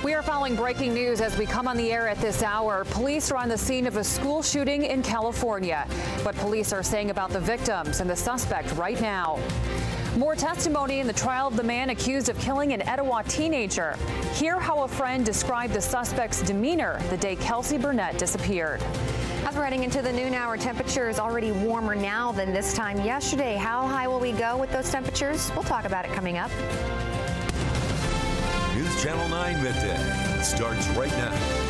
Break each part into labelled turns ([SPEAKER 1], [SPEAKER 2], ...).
[SPEAKER 1] We are following breaking news as we come on the air at this hour. Police are on the scene of a school shooting in California. What police are saying about the victims and the suspect right now. More testimony in the trial of the man accused of killing an Etowah teenager. Hear how a friend described the suspect's demeanor the day Kelsey Burnett disappeared.
[SPEAKER 2] As we're heading into the noon hour, temperature is already warmer now than this time yesterday. How high will we go with those temperatures? We'll talk about it coming up.
[SPEAKER 3] News Channel 9 Midday starts right now.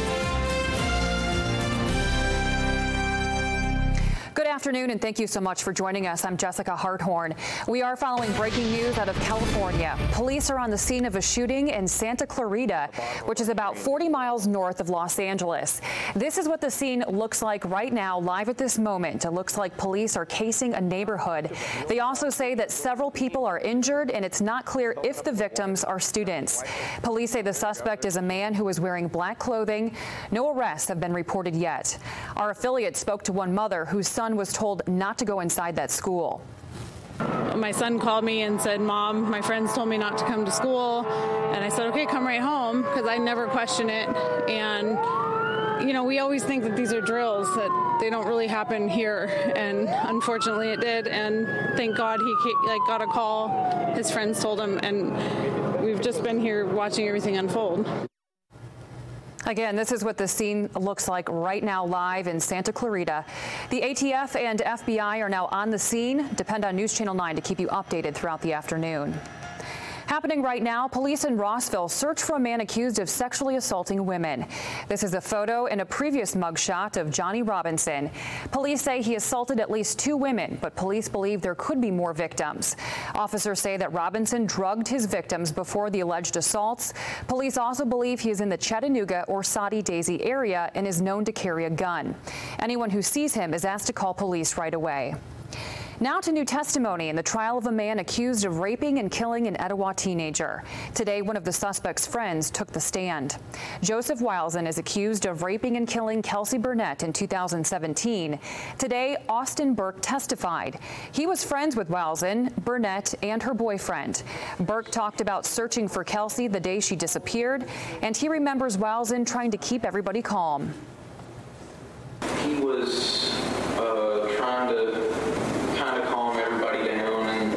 [SPEAKER 1] Good afternoon, and thank you so much for joining us. I'm Jessica Harthorn. We are following breaking news out of California. Police are on the scene of a shooting in Santa Clarita, which is about 40 miles north of Los Angeles. This is what the scene looks like right now, live at this moment. It looks like police are casing a neighborhood. They also say that several people are injured, and it's not clear if the victims are students. Police say the suspect is a man who is wearing black clothing. No arrests have been reported yet. Our affiliate spoke to one mother whose son was told not to go inside that school.
[SPEAKER 4] My son called me and said, "Mom, my friends told me not to come to school." And I said, "Okay, come right home," because I never question it. And, you know, we always think that these are drills, that they don't really happen here. And unfortunately it did. And thank God he got a call. His friends told him, and we've just been here watching everything unfold.
[SPEAKER 1] Again, this is what the scene looks like right now live in Santa Clarita. The ATF and FBI are now on the scene. Depend on News Channel 9 to keep you updated throughout the afternoon. Happening right now, police in Rossville search for a man accused of sexually assaulting women. This is a photo in a previous mugshot of Johnny Robinson. Police say he assaulted at least 2 women, but police believe there could be more victims. Officers say that Robinson drugged his victims before the alleged assaults. Police also believe he is in the Chattanooga or Soddy Daisy area and is known to carry a gun. Anyone who sees him is asked to call police right away. Now to new testimony in the trial of a man accused of raping and killing an Etowah teenager. Today, one of the suspect's friends took the stand. Joseph Wilson is accused of raping and killing Kelsey Burnett in 2017. Today, Austin Burke testified. He was friends with Wilson, Burnett, and her boyfriend. Burke talked about searching for Kelsey the day she disappeared, and he remembers Wilson trying to keep everybody calm.
[SPEAKER 5] He was trying to calm everybody down, and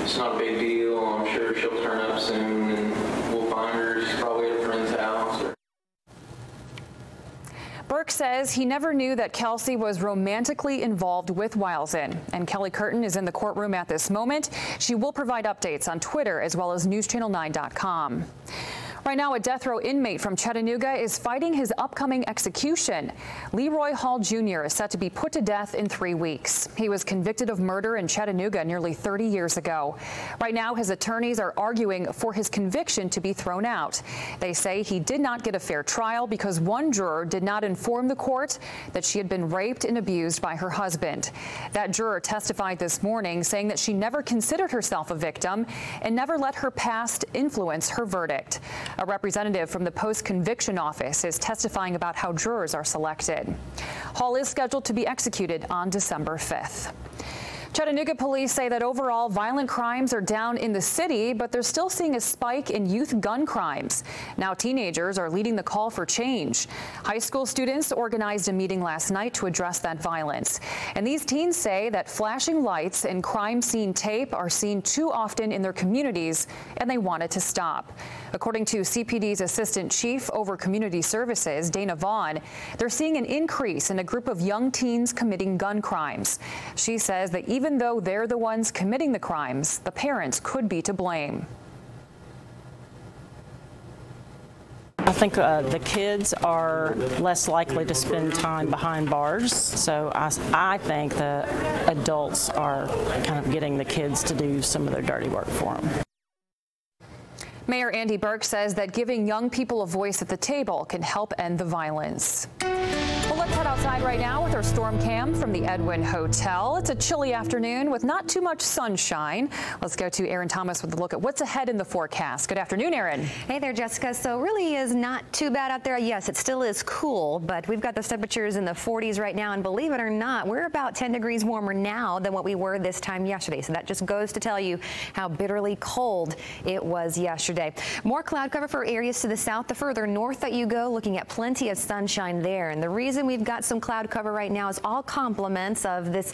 [SPEAKER 5] it's not a big deal. I'm sure she'll turn up soon and we'll find her. She's probably at a friend's house.
[SPEAKER 1] Burke says he never knew that Kelsey was romantically involved with Wilson. And Kelly Curtin is in the courtroom at this moment. She will provide updates on Twitter as well as newschannel9.com. Right now, a death row inmate from Chattanooga is fighting his upcoming execution. Leroy Hall Jr. is set to be put to death in 3 weeks. He was convicted of murder in Chattanooga nearly 30 years ago. Right now, his attorneys are arguing for his conviction to be thrown out. They say he did not get a fair trial because one juror did not inform the court that she had been raped and abused by her husband. That juror testified this morning, saying that she never considered herself a victim and never let her past influence her verdict. A representative from the post-conviction office is testifying about how jurors are selected. Hall is scheduled to be executed on December 5th. Chattanooga police say that overall violent crimes are down in the city, but they're still seeing a spike in youth gun crimes. Now teenagers are leading the call for change. High school students organized a meeting last night to address that violence. And these teens say that flashing lights and crime scene tape are seen too often in their communities, and they want it to stop. According to CPD's Assistant Chief over Community Services, Dana Vaughn, they're seeing an increase in a group of young teens committing gun crimes. She says that even though they're the ones committing the crimes, the parents could be to blame.
[SPEAKER 6] I think the kids are less likely to spend time behind bars, so I think the adults are kind of getting the kids to do some of their dirty work for them.
[SPEAKER 1] Mayor Andy Burke says that giving young people a voice at the table can help end the violence. Well, let's head outside. outside right now with our storm cam from the Edwin Hotel. It's a chilly afternoon with not too much sunshine. Let's go to Aaron Thomas with a look at what's ahead in the forecast. Good afternoon, Aaron. Hey there, Jessica. So really is not too bad out there. Yes, it still is cool, but we've got those temperatures in the 40s right now. And believe it or not, we're about 10 degrees warmer now than what we were this time yesterday. So that just goes to tell you how bitterly cold it was yesterday. More cloud cover for areas to the south. The further north that you go, looking at plenty of sunshine there. And the reason we've got some cloud cover right now is all compliments of this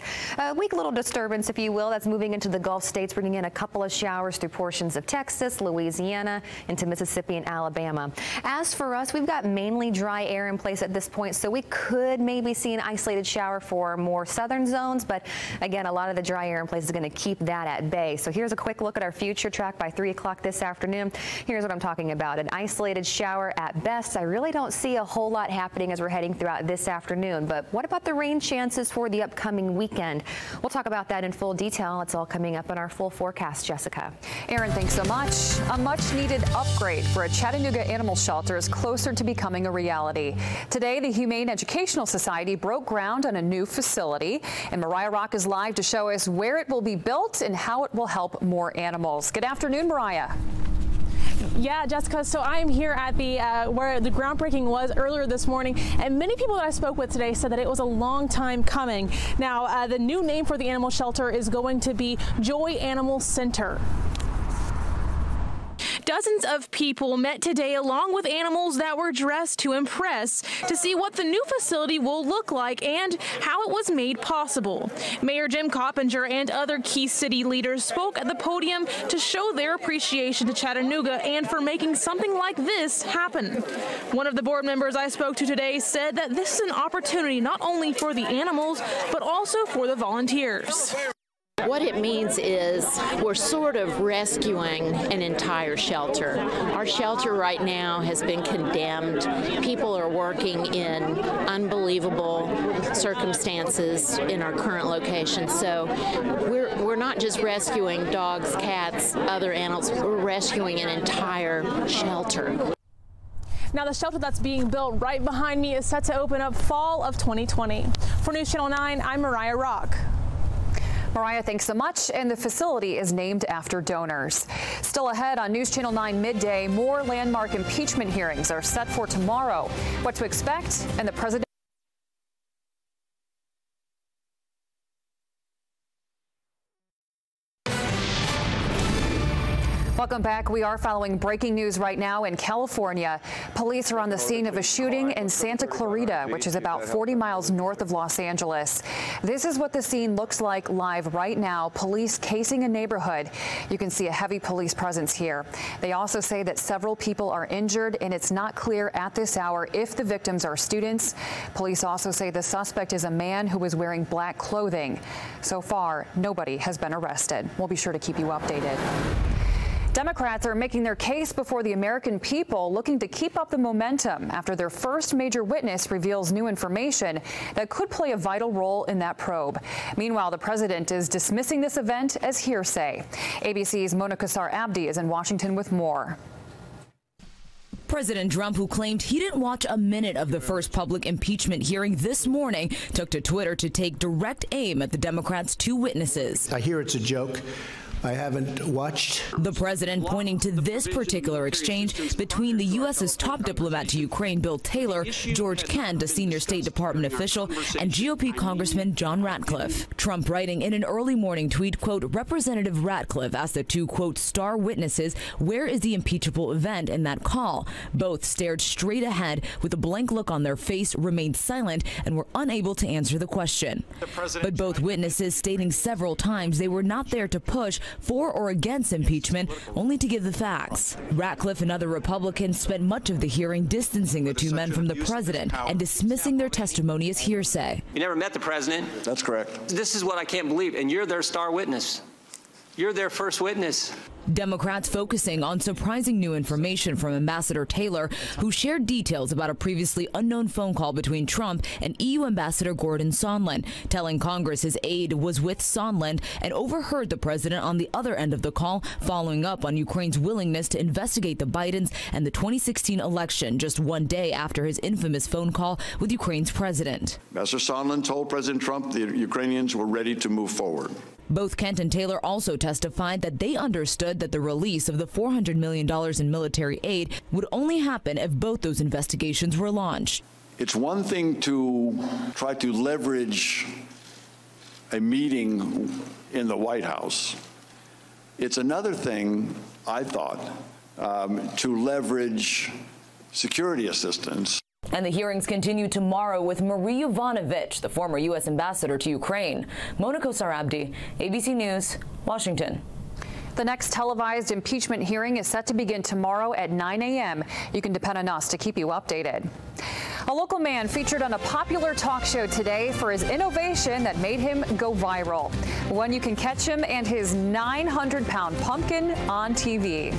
[SPEAKER 1] weak little disturbance, if you will, that's moving into the Gulf states, bringing in a couple of showers through portions of Texas, Louisiana, into Mississippi and Alabama. As for us, we've got mainly dry air in place at this point, so we could maybe see an isolated shower for more southern zones, but again, a lot of the dry air in place is going to keep that at bay. So here's a quick look at our future track by 3 o'clock this afternoon. Here's what I'm talking about. An isolated shower at best. I really don't see a whole lot happening as we're heading throughout this afternoon, but what about the rain chances for the upcoming weekend? We'll talk about that in full detail. It's all coming up in our full forecast, Jessica. Aaron, thanks so much. A much-needed upgrade for a Chattanooga animal shelter is closer to becoming a reality. Today, the Humane Educational Society broke ground on a new facility, and Mariah Rock is live to show us where it will be built and how it will help more animals. Good afternoon, Mariah.
[SPEAKER 7] Yeah, Jessica, so I am here at the where the groundbreaking was earlier this morning, and many people that I spoke with today said that it was a long time coming. Now, the new name for the animal shelter is going to be Joy Animal Center. Dozens of people met today along with animals that were dressed to impress to see what the new facility will look like and how it was made possible. Mayor Jim Coppinger and other key city leaders spoke at the podium to show their appreciation to Chattanooga and for making something like this happen. One of the board members I spoke to today said that this is an opportunity not only for the animals, but also for the volunteers.
[SPEAKER 8] What it means is we're sort of rescuing an entire shelter. Our shelter right now has been condemned. People are working in unbelievable circumstances in our current location. So we're not just rescuing dogs, cats, other animals, we're rescuing an entire shelter.
[SPEAKER 7] Now, the shelter that's being built right behind me is set to open up fall of 2020. For News Channel 9, I'm Mariah Rock.
[SPEAKER 1] Mariah, thanks so much. And the facility is named after donors. Still ahead on News Channel 9 Midday, more landmark impeachment hearings are set for tomorrow. What to expect and the president. Welcome back. We are following breaking news right now in California. Police are on the scene of a shooting in Santa Clarita, which is about 40 miles north of Los Angeles. This is what the scene looks like live right now. Police casing a neighborhood. You can see a heavy police presence here. They also say that several people are injured, and it's not clear at this hour if the victims are students. Police also say the suspect is a man who was wearing black clothing. So far, nobody has been arrested. We'll be sure to keep you updated. Democrats are making their case before the American people, looking to keep up the momentum after their first major witness reveals new information that could play a vital role in that probe. Meanwhile, the president is dismissing this event as hearsay. ABC's Mona Kassar Abdi is in Washington with more.
[SPEAKER 9] President Trump, who claimed he didn't watch a minute of the first public impeachment hearing this morning, took to Twitter to take direct aim at the Democrats' two witnesses.
[SPEAKER 10] I hear it's a joke. I haven't watched.
[SPEAKER 9] The president pointing to this particular exchange between the U.S.'s top diplomat to Ukraine, Bill Taylor, George Kent, a senior State Department official, and GOP Congressman John Ratcliffe. Trump writing in an early morning tweet, quote, Representative Ratcliffe asked the two, quote, star witnesses, where is the impeachable event in that call? Both stared straight ahead with a blank look on their face, remained silent, and were unable to answer the question. But both witnesses stating several times they were not there to push for or against impeachment, only to give the facts. Ratcliffe and other Republicans spent much of the hearing distancing the two men from the president and dismissing their testimony as hearsay.
[SPEAKER 11] You never met the president.
[SPEAKER 10] That's correct.
[SPEAKER 11] This is what I can't believe, and you're their star witness. You're their first witness.
[SPEAKER 9] Democrats focusing on surprising new information from Ambassador Taylor, who shared details about a previously unknown phone call between Trump and EU Ambassador Gordon Sondland, telling Congress his aide was with Sondland and overheard the president on the other end of the call, following up on Ukraine's willingness to investigate the Bidens and the 2016 election just one day after his infamous phone call with Ukraine's president.
[SPEAKER 12] Ambassador Sondland told President Trump the Ukrainians were ready to move forward.
[SPEAKER 9] Both Kent and Taylor also testified that they understood that the release of the $400 million in military aid would only happen if both those investigations were launched.
[SPEAKER 12] It's one thing to try to leverage a meeting in the White House. It's another thing, I thought, to leverage security assistance.
[SPEAKER 9] And the hearings continue tomorrow with Marie Yovanovitch, the former U.S. ambassador to Ukraine. Mona Kosarabdi, ABC News, Washington.
[SPEAKER 1] The next televised impeachment hearing is set to begin tomorrow at 9 a.m. You can depend on us to keep you updated. A local man featured on a popular talk show today for his innovation that made him go viral. When you can catch him and his 900-pound pumpkin on TV.